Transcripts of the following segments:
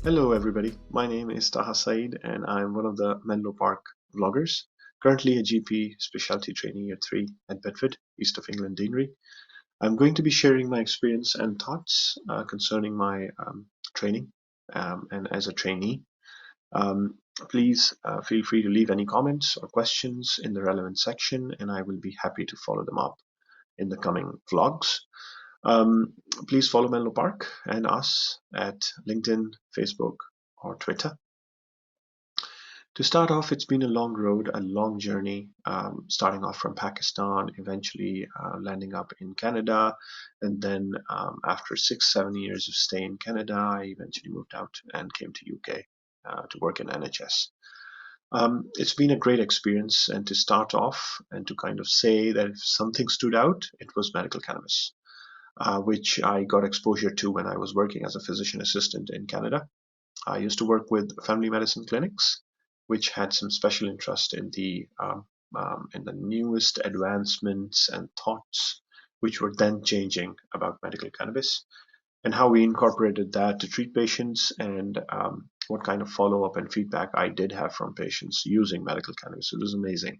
Hello everybody, my name is Tuaha Saeed and I'm one of the Menlo Park vloggers, currently a GP Specialty Training Year 3 at Bedford, East of England Deanery. I'm going to be sharing my experience and thoughts concerning my training and as a trainee. Um, Please feel free to leave any comments or questions in the relevant section and I will be happy to follow them up in the coming vlogs. Um, Please follow Menlo Park and us at LinkedIn, Facebook, or Twitter. To start off, it's been a long road, a long journey, starting off from Pakistan, eventually landing up in Canada. And then after 6, 7 years of stay in Canada, I eventually moved out and came to UK to work in NHS. It's been a great experience. And to start off and to kind of say that if something stood out, it was medical cannabis, which I got exposure to when I was working as a physician assistant in Canada. I used to work with family medicine clinics, which had some special interest in the newest advancements and thoughts which were then changing about medical cannabis and how we incorporated that to treat patients and what kind of follow-up and feedback I did have from patients using medical cannabis. It was amazing.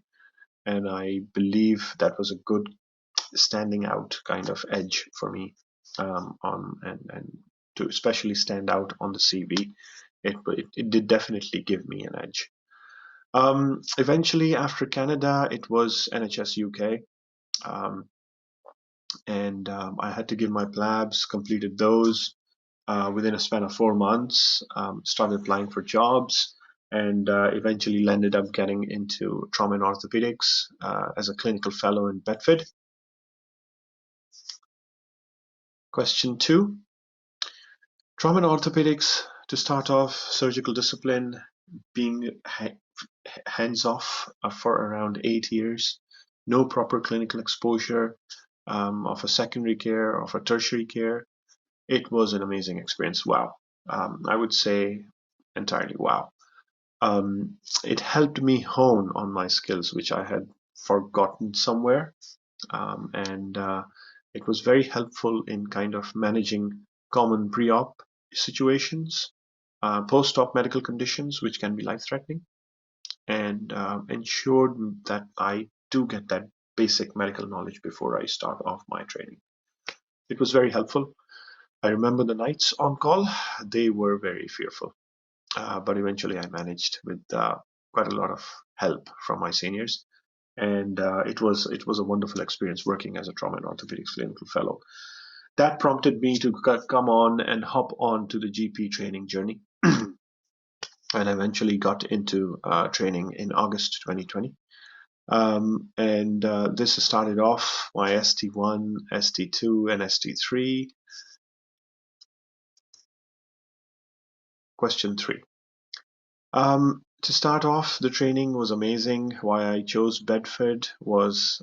And I believe that was a good standing out kind of edge for me and to especially stand out on the CV. It did definitely give me an edge. Eventually, after Canada, it was NHS UK, um, and I had to give my PLABs, completed those within a span of 4 months, started applying for jobs, and eventually landed up getting into trauma and orthopedics as a clinical fellow in Bedford. Question 2. Trauma and orthopedics, to start off, surgical discipline, being hands off for around 8 years, no proper clinical exposure of a secondary care, of a tertiary care. It was an amazing experience. Wow. I would say entirely wow. It helped me hone on my skills, which I had forgotten somewhere. And it was very helpful in kind of managing common pre-op situations, post-op medical conditions, which can be life-threatening, and ensured that I do get that basic medical knowledge before I start off my training. It was very helpful. I remember the nights on call, they were very fearful, but eventually I managed with quite a lot of help from my seniors. And it was a wonderful experience working as a trauma and orthopedics clinical fellow. That prompted me to come on and hop on to the GP training journey, and eventually got into training in August 2020. And this started off my ST1, ST2, and ST3. Question 3. To start off, the training was amazing. Why I chose Bedford was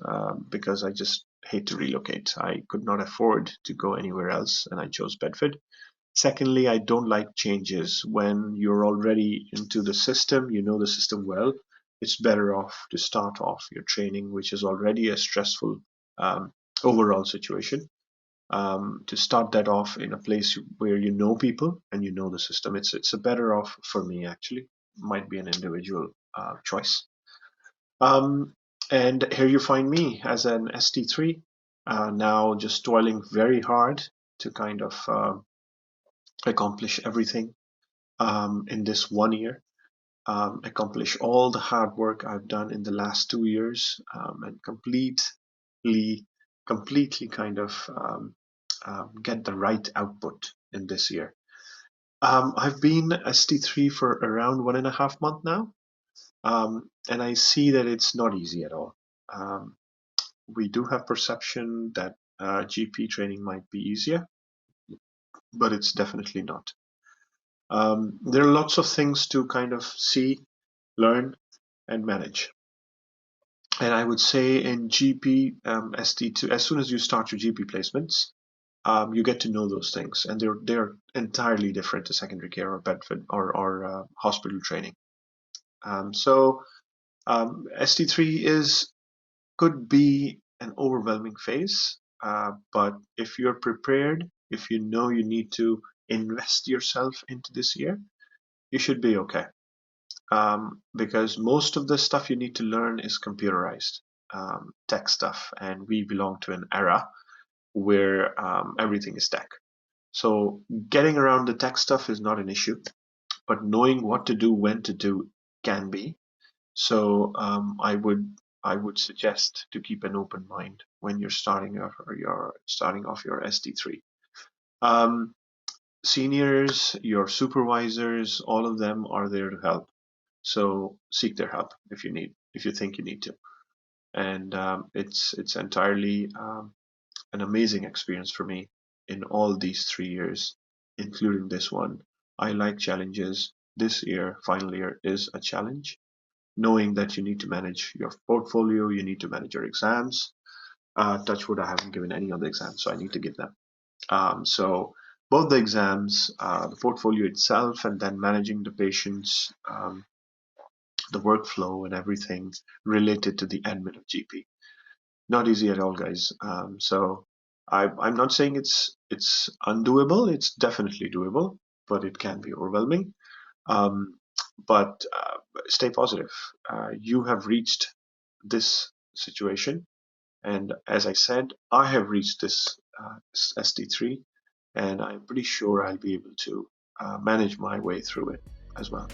because I just hate to relocate. I could not afford to go anywhere else, and I chose Bedford. Secondly, I don't like changes. When you're already into the system, you know the system well, it's better off to start off your training, which is already a stressful um, overall situation, to start that off in a place where you know people and you know the system. It's a better off for me, actually. Might be an individual choice. Um, and here you find me as an ST3, now just toiling very hard to kind of accomplish everything in this 1 year, accomplish all the hard work I've done in the last 2 years, and completely kind of get the right output in this year. I've been ST3 for around 1.5 months now, and I see that it's not easy at all. Um, we do have perception that GP training might be easier, but it's definitely not. There are lots of things to kind of see, learn, and manage. And I would say in GP ST2, as soon as you start your GP placements, you get to know those things, and they're entirely different to secondary care or Bedford or hospital training. So ST3 could be an overwhelming phase, but if you're prepared, if you know you need to invest yourself into this year, you should be okay. Because most of the stuff you need to learn is computerized tech stuff, and we belong to an era where everything is tech. So getting around the tech stuff is not an issue, but knowing what to do, when to do, can be. So I would suggest to keep an open mind when you're starting off your ST3. Um, Seniors, your supervisors, all of them are there to help. So seek their help if you think you need to. And it's entirely an amazing experience for me in all these 3 years, including this one. I like challenges. This year, final year, is a challenge, knowing that you need to manage your portfolio, you need to manage your exams. Touch wood, I haven't given any of the exams, so I need to give them. So both the exams, the portfolio itself, and then managing the patients, the workflow and everything related to the admin of GP. Not easy at all, guys. So I'm not saying it's undoable. It's definitely doable, but it can be overwhelming. Um, but stay positive. You have reached this situation, and as I said, I have reached this ST3, and I'm pretty sure I'll be able to manage my way through it as well.